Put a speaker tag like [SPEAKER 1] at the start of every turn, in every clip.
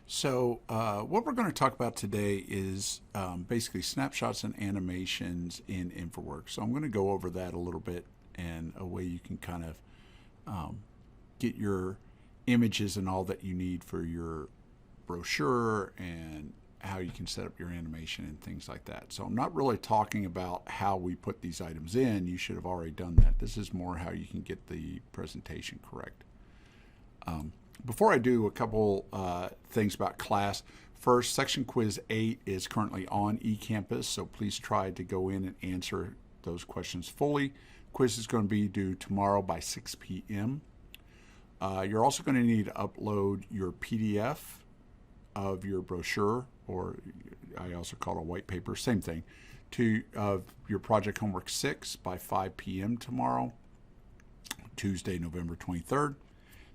[SPEAKER 1] So what we're going to talk about today is basically snapshots and animations in Infraworks. So I'm going to go over that a little bit and a way you can kind of get your images and all that you need for your brochure and how you can set up your animation and things like that. So I'm not really talking about how we put these items in. You should have already done that. This is more how you can get the presentation correct. Before I do, a couple things about class. First, section quiz 8 is currently on eCampus, so please try to go in and answer those questions fully. Quiz is going to be due tomorrow by 6 p.m. You're also going to need to upload your PDF of your brochure, or I also call it a white paper, same thing, to your project homework 6 by 5 p.m. tomorrow, Tuesday, November 23rd.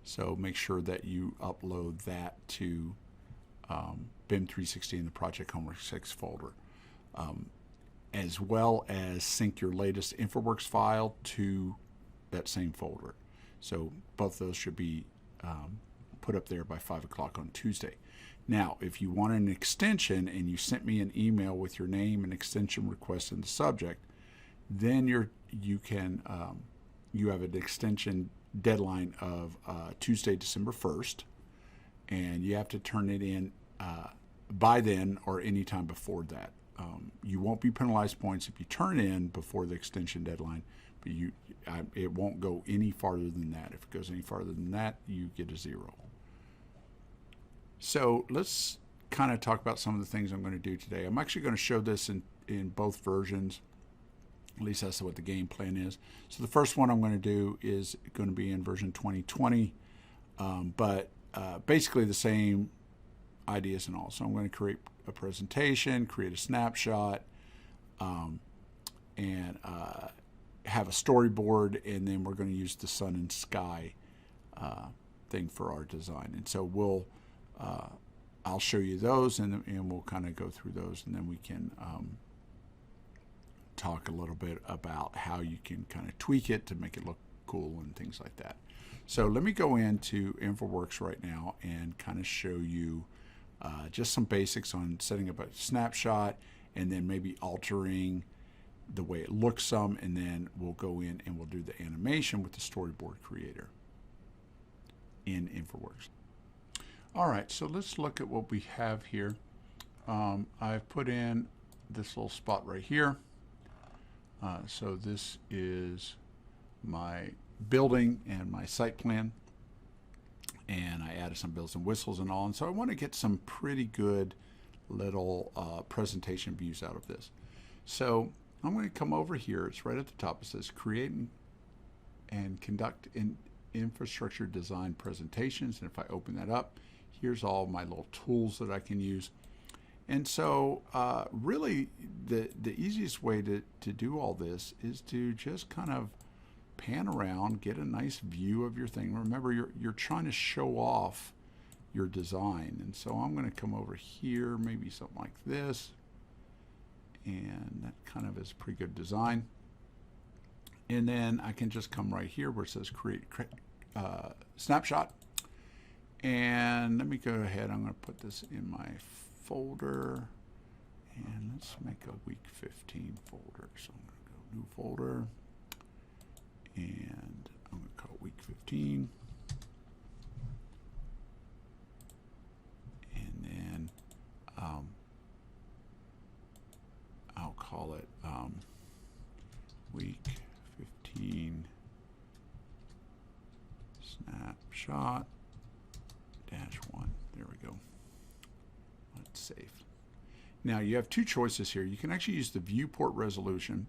[SPEAKER 1] So make sure that you upload that to BIM 360 in the Project Homework 6 folder, as well as sync your latest Infraworks file to that same folder. So both those should be put up there by 5 o'clock on Tuesday. Now, if you want an extension and you sent me an email with your name and extension request in the subject, then you have an extension deadline of Tuesday, December 1st, and you have to turn it in by then or any time before that. You won't be penalized points if you turn in before the extension deadline, but it won't go any farther than that. If it goes any farther than that, you get a 0. So let's kind of talk about some of the things I'm going to do today. I'm actually going to show this in both versions. At least that's what the game plan is. So the first one I'm going to do is going to be in version 2020, but basically the same ideas and all. So I'm going to create a presentation, create a snapshot, and have a storyboard, and then we're going to use the sun and sky thing for our design. And so I'll show you those, and we'll kind of go through those, and then we can talk a little bit about how you can kind of tweak it to make it look cool and things like that. So let me go into Infraworks right now and kind of show you just some basics on setting up a snapshot and then maybe altering the way it looks some, and then we'll go in and we'll do the animation with the storyboard creator in Infraworks. All right, so let's look at what we have here. I've put in this little spot right here. So this is my building and my site plan, and I added some bells and whistles and all, and so I want to get some pretty good little presentation views out of this. So I'm going to come over here. It's right at the top. It says create and conduct infrastructure design presentations, and if I open that up, here's all my little tools that I can use. And so really the easiest way to do all this is to just kind of pan around, get a nice view of your thing. Remember, you're trying to show off your design. And so I'm going to come over here, maybe something like this. And that kind of is a pretty good design. And then I can just come right here where it says create snapshot. And let me go ahead, I'm going to put this in my folder, and let's make a week 15 folder. So I'm going to go new folder, and I'm going to call it week 15, and then I'll call it week 15 snapshot -1. There we go. Let's save. Now you have two choices here. You can actually use the viewport resolution,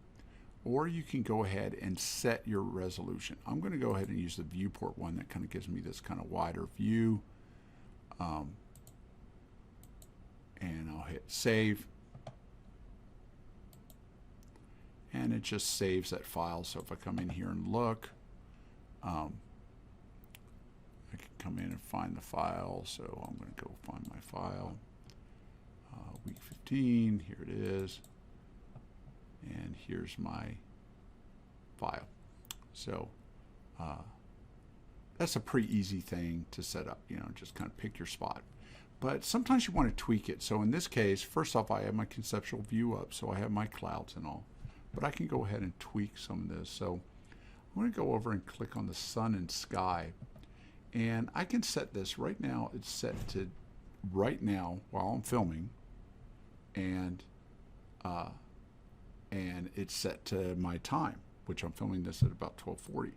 [SPEAKER 1] or you can go ahead and set your resolution. I'm going to go ahead and use the viewport one. That kind of gives me this kind of wider view. And I'll hit save. And it just saves that file. So if I come in here and look, I can come in and find the file. So I'm going to go find my file. Week 15, here it is. And here's my file. So that's a pretty easy thing to set up, just kind of pick your spot. but sometimes you want to tweak it. So in this case, first off, I have my conceptual view up, so I have my clouds and all. But I can go ahead and tweak some of this. So I'm going to go over and click on the sun and sky. And I can set this right now. It's set to right now while I'm filming. And it's set to my time, which I'm filming this at about 12:40.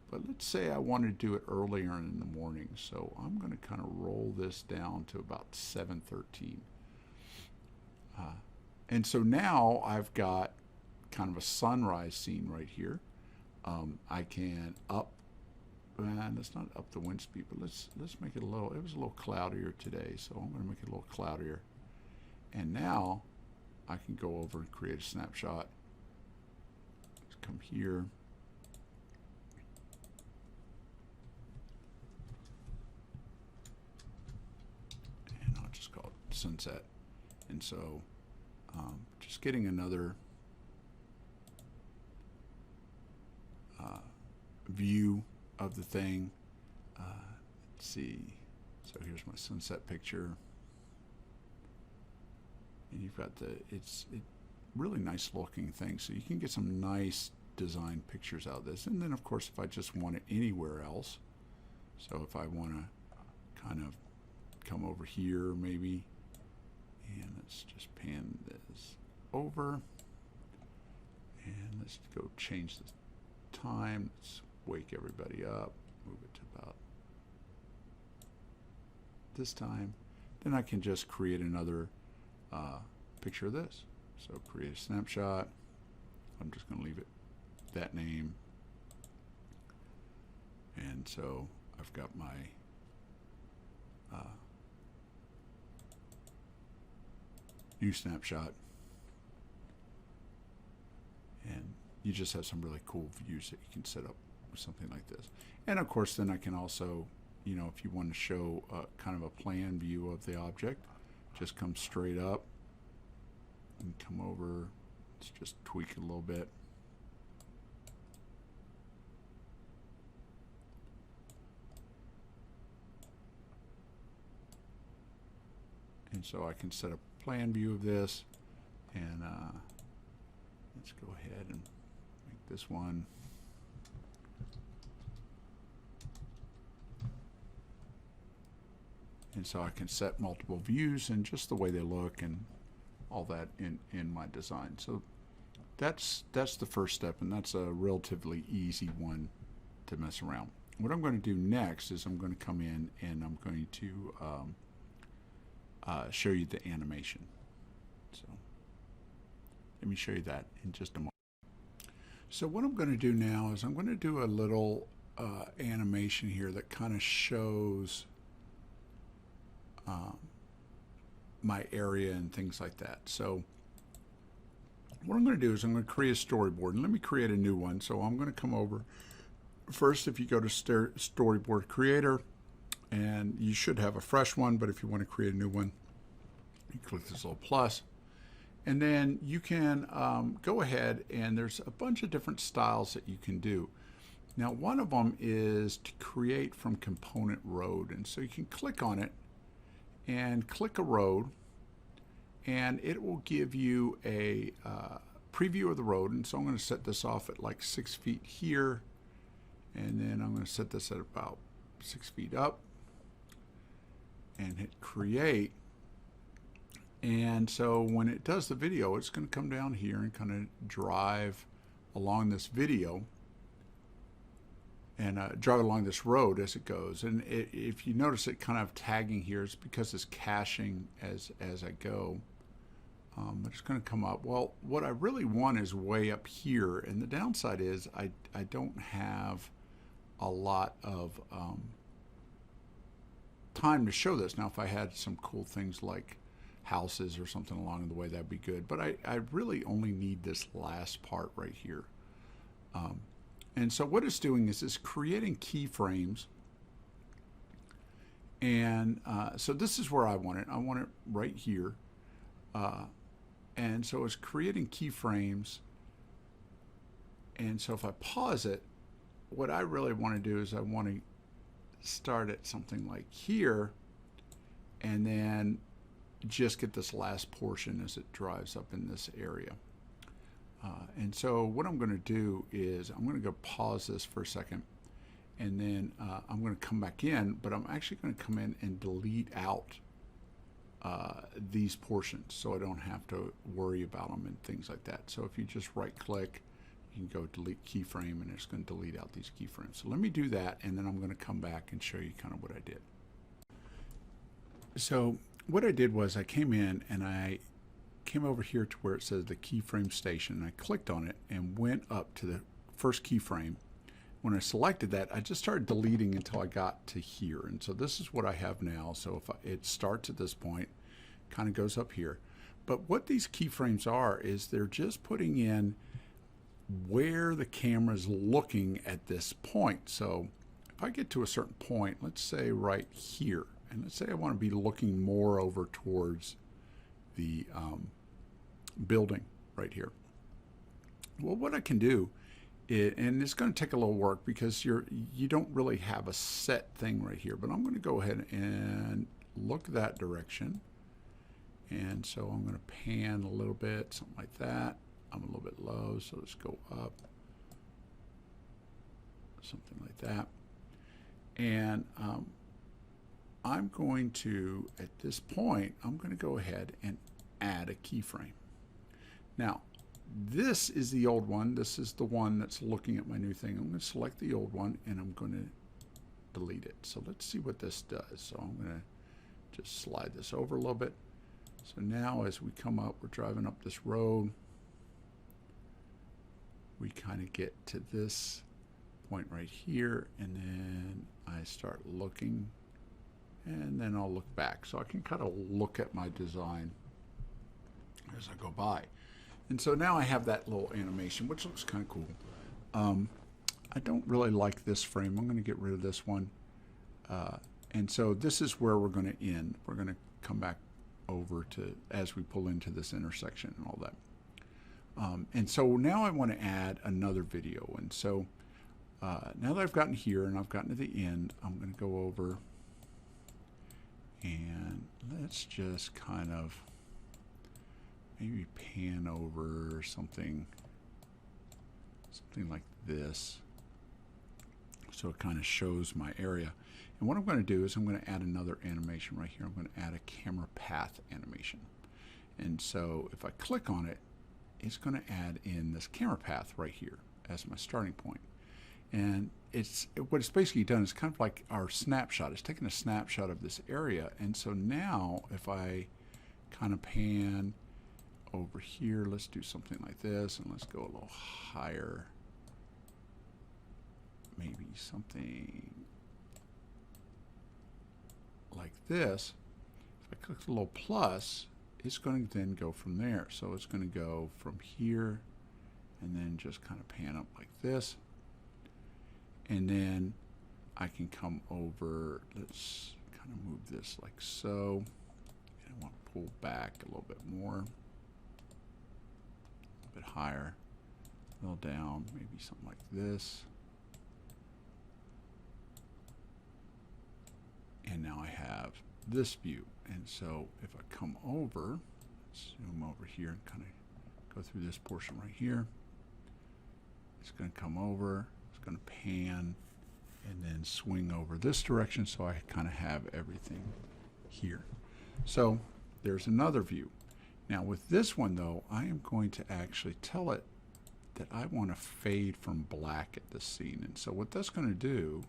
[SPEAKER 1] But let's say I want to do it earlier in the morning. So I'm going to kind of roll this down to about 7:13. And so now I've got kind of a sunrise scene right here. I can up, and let's not up the wind speed, but let's make it a little, it was a little cloudier today, so I'm going to make it a little cloudier. And now I can go over and create a snapshot. Let's come here. And I'll just call it sunset. And so just getting another view of the thing. Let's see. So here's my sunset picture. And you've got it's really nice looking thing. So you can get some nice design pictures out of this. And then of course, if I just want it anywhere else, so if I want to kind of come over here maybe, and let's just pan this over, and let's go change the time. Let's wake everybody up, move it to about this time. Then I can just create another picture of this. So create a snapshot. I'm just going to leave it that name. And so I've got my new snapshot. And you just have some really cool views that you can set up with something like this. And of course, then I can also, you know, if you want to show kind of a plan view of the object, just come straight up and come over. Let's just tweak it a little bit. And so I can set a plan view of this, and let's go ahead and make this one. And so I can set multiple views and just the way they look and all that in my design. So that's the first step, and that's a relatively easy one to mess around. What I'm going to do next is I'm going to come in and I'm going to show you the animation. So let me show you that in just a moment. So what I'm going to do now is I'm going to do a little animation here that kind of shows my area and things like that. So what I'm going to do is I'm going to create a storyboard, and let me create a new one. So I'm going to come over first. If you go to storyboard creator, and you should have a fresh one, but if you want to create a new one, you click this little plus, and then you can go ahead, and there's a bunch of different styles that you can do. Now one of them is to create from component road, and so you can click on it and click a road, and it will give you a preview of the road. And so I'm going to set this off at like 6 feet here, and then I'm going to set this at about 6 feet up and hit create. And so when it does the video, it's going to come down here and kind of drive along this video and drive along this road as it goes. And if you notice it kind of tagging here, it's because it's caching as I go. But it's going to come up. Well, what I really want is way up here, and the downside is I don't have a lot of time to show this. Now if I had some cool things like houses or something along the way, that'd be good, but I really only need this last part right here. And so what it's doing is it's creating keyframes, and so this is where I want it. I want it right here, and so it's creating keyframes. And so if I pause it, what I really want to do is I want to start at something like here, and then just get this last portion as it drives up in this area. And so what I'm going to do is I'm going to go pause this for a second, and then I'm going to come back in, but I'm actually going to come in and delete out these portions so I don't have to worry about them and things like that. So if you just right click, you can go delete keyframe, and it's going to delete out these keyframes. So let me do that, and then I'm going to come back and show you kind of what I did. So what I did was I came in and I came over here to where it says the keyframe station, and I clicked on it and went up to the first keyframe. When I selected that, I just started deleting until I got to here. And so this is what I have now. So if it starts at this point, kind of goes up here. But what these keyframes are is they're just putting in where the camera is looking at this point. So if I get to a certain point, let's say right here, and let's say I want to be looking more over towards the building right here. Well, what I can do, and it's going to take a little work because you don't really have a set thing right here, but I'm going to go ahead and look that direction. And so I'm going to pan a little bit, something like that. I'm a little bit low, so let's go up, something like that. And I'm going to, at this point, I'm going to go ahead and add a keyframe. Now, this is the old one. This is the one that's looking at my new thing. I'm going to select the old one, and I'm going to delete it. So let's see what this does. So I'm going to just slide this over a little bit. So now as we come up, we're driving up this road. We kind of get to this point right here, and then I start looking, and then I'll look back. So I can kind of look at my design as I go by. And so now I have that little animation, which looks kind of cool. I don't really like this frame. I'm going to get rid of this one. And so this is where we're going to end. We're going to come back over to as we pull into this intersection and all that. And so now I want to add another video. And so now that I've gotten here and I've gotten to the end, I'm going to go over and let's just kind of maybe pan over something like this, so it kind of shows my area. And what I'm going to do is I'm going to add another animation right here. I'm going to add a camera path animation. And so if I click on it, it's going to add in this camera path right here as my starting point. And what it's basically done is kind of like our snapshot. It's taken a snapshot of this area. And so now if I kind of pan over here, let's do something like this, and let's go a little higher. Maybe something like this. If I click the little plus, it's going to then go from there. So it's going to go from here and then just kind of pan up like this. And then I can come over, let's kind of move this like so. And I want to pull back a little bit more. Bit higher, a little down, maybe something like this. And now I have this view. And so if I come over, zoom over here and kind of go through this portion right here, it's going to come over, it's going to pan, and then swing over this direction, so I kind of have everything here. So there's another view. Now with this one though, I am going to actually tell it that I want to fade from black at this scene. And so what that's going to do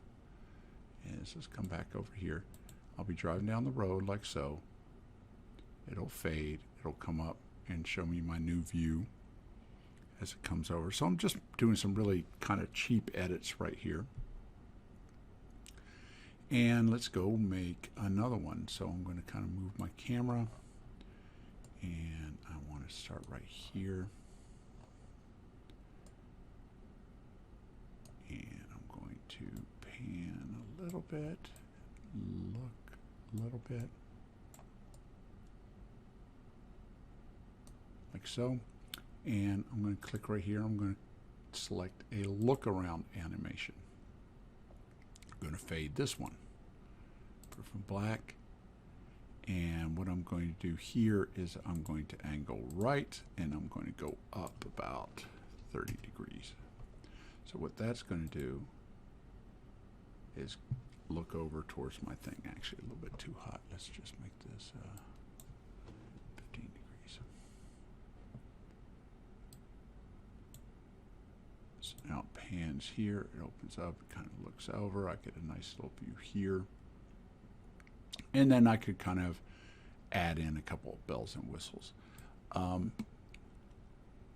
[SPEAKER 1] is, let's come back over here. I'll be driving down the road like so. It'll fade, it'll come up and show me my new view as it comes over. So I'm just doing some really kind of cheap edits right here. And let's go make another one. So I'm going to kind of move my camera, and I want to start right here. And I'm going to pan a little bit, look a little bit, like so. And I'm going to click right here. I'm going to select a look around animation. I'm going to fade this one, put it from black, And what I'm going to do here is I'm going to angle right, and I'm going to go up about 30 degrees. So what that's going to do is look over towards my thing. Actually, a little bit too hot. Let's just make this 15 degrees. So now it pans here. It opens up. It kind of looks over. I get a nice little view here. And then I could kind of add in a couple of bells and whistles.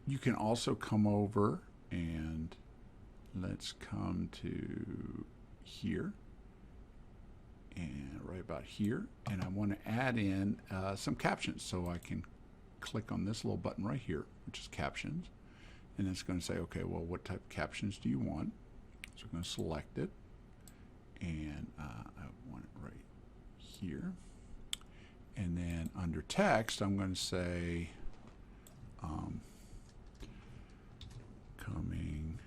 [SPEAKER 1] You can also come over and let's come to here and right about here, and I want to add in some captions. So I can click on this little button right here, which is captions, and it's going to say, okay, well, what type of captions do you want? So I'm going to select it, and I want it right here. And then under text, I'm going to say coming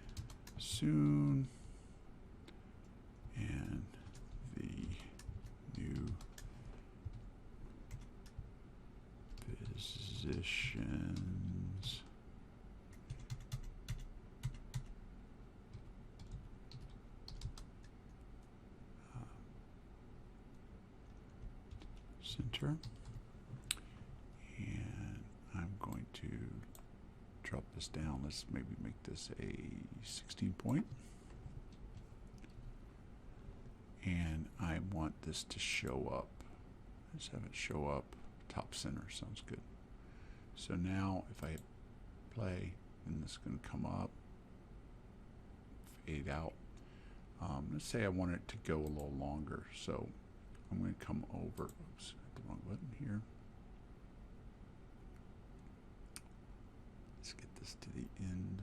[SPEAKER 1] soon, and the new positions center, and I'm going to drop this down. Let's maybe make this a 16 point. And I want this to show up. Let's have it show up top center. Sounds good. So now if I hit play, then this is going to come up, fade out. Let's say I want it to go a little longer. So I'm going to come over. Oops, hit the wrong button here. Let's get this to the end.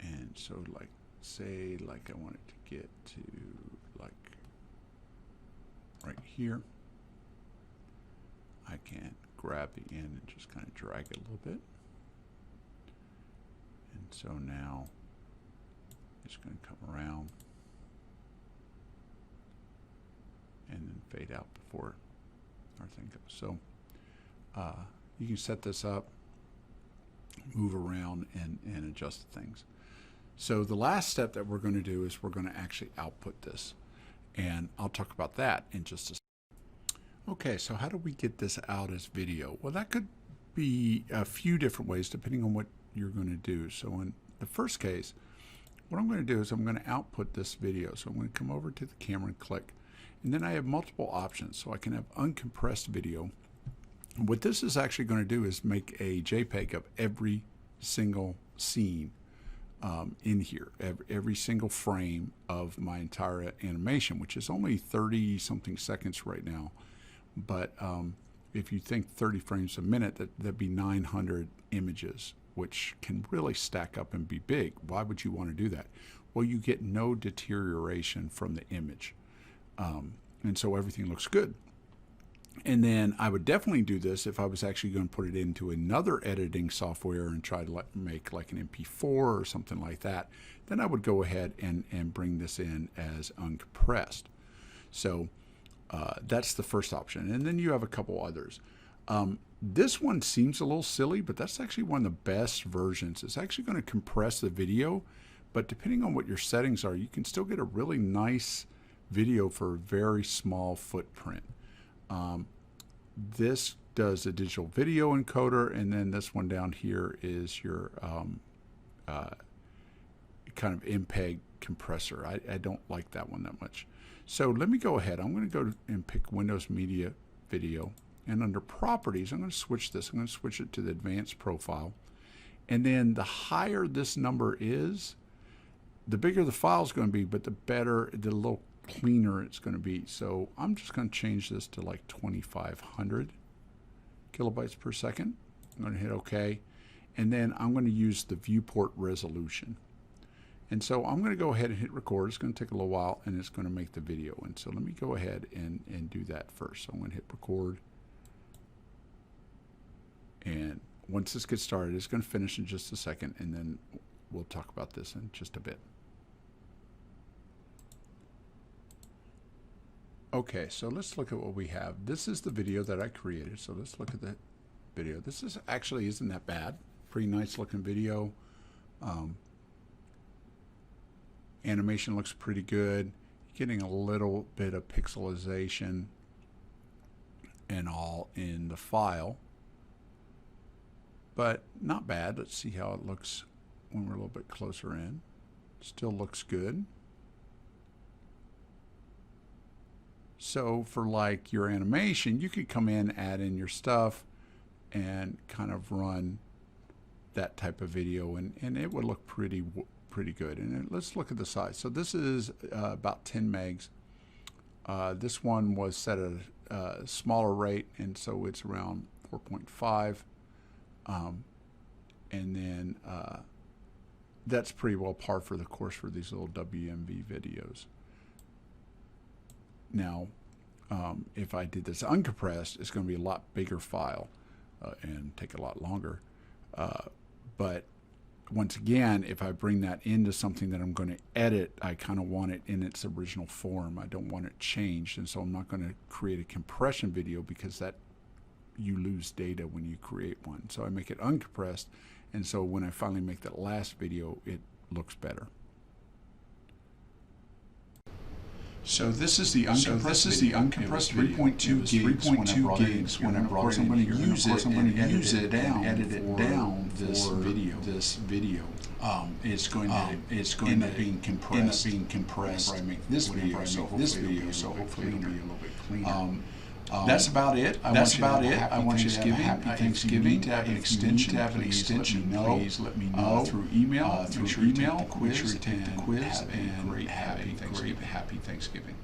[SPEAKER 1] And so, like, say, like I want it to get to, like, right here. I can grab the end and just kind of drag it a little bit. And so now it's going to come around and then fade out before our thing goes. So you can set this up, move around, and adjust things. So the last step that we're going to do is we're going to actually output this, and I'll talk about that in just a second. Okay, so how do we get this out as video? Well, that could be a few different ways depending on what you're going to do. So in the first case, what I'm going to do is I'm going to output this video. So I'm going to come over to the camera and click, and then I have multiple options. So I can have uncompressed video. What this is actually going to do is make a JPEG of every single scene in here, every single frame of my entire animation, which is only 30 something seconds right now. But if you think 30 frames a minute, that'd be 900 images, which can really stack up and be big. Why would you want to do that? Well, you get no deterioration from the image. And so everything looks good. And then I would definitely do this if I was actually going to put it into another editing software and try to make like an MP4 or something like that. Then I would go ahead and bring this in as uncompressed. So that's the first option. And then you have a couple others. This one seems a little silly, but that's actually one of the best versions. It's actually going to compress the video, but depending on what your settings are, you can still get a really nice video for a very small footprint. This does a digital video encoder, and then this one down here is your kind of MPEG compressor. I don't like that one that much. So let me go ahead. I'm going to go and pick Windows Media Video, and under Properties, I'm going to switch this. I'm going to switch it to the Advanced Profile, and then the higher this number is, the bigger the file is going to be, but the better, the little cleaner it's going to be. So I'm just going to change this to like 2500 kilobytes per second. I'm going to hit OK, and then I'm going to use the viewport resolution. And so I'm going to go ahead and hit record. It's going to take a little while, and it's going to make the video. And so let me go ahead and do that first. So I'm going to hit record, and once this gets started, it's going to finish in just a second, and then we'll talk about this in just a bit. Okay, so let's look at what we have. This is the video that I created. So let's look at the video. This is actually isn't that bad. Pretty nice looking video. Animation looks pretty good. Getting a little bit of pixelization and all in the file, but not bad. Let's see how it looks when we're a little bit closer in. Still looks good. So for like your animation, you could come in, add in your stuff, and kind of run that type of video, and it would look pretty good. And let's look at the size. So this is about 10 megs. This one was set at a smaller rate, and so it's around 4.5. And then that's pretty well par for the course for these little WMV videos. Now, if I did this uncompressed, it's going to be a lot bigger file and take a lot longer. But once again, if I bring that into something that I'm going to edit, I kind of want it in its original form. I don't want it changed, and so I'm not going to create a compression video because that you lose data when you create one. So I make it uncompressed, and so when I finally make that last video, it looks better. So this is the uncompressed 3.2 gigs. When I brought it, I'm going to use it and edit it down this video. It's going to end up being compressed. Whenever I make this video, so hopefully it'll be a little bit cleaner. That's about it. I want you to have a happy Thanksgiving. If you need to have an extension, please let me know through email. Make sure you take the quiz and have a great happy Thanksgiving.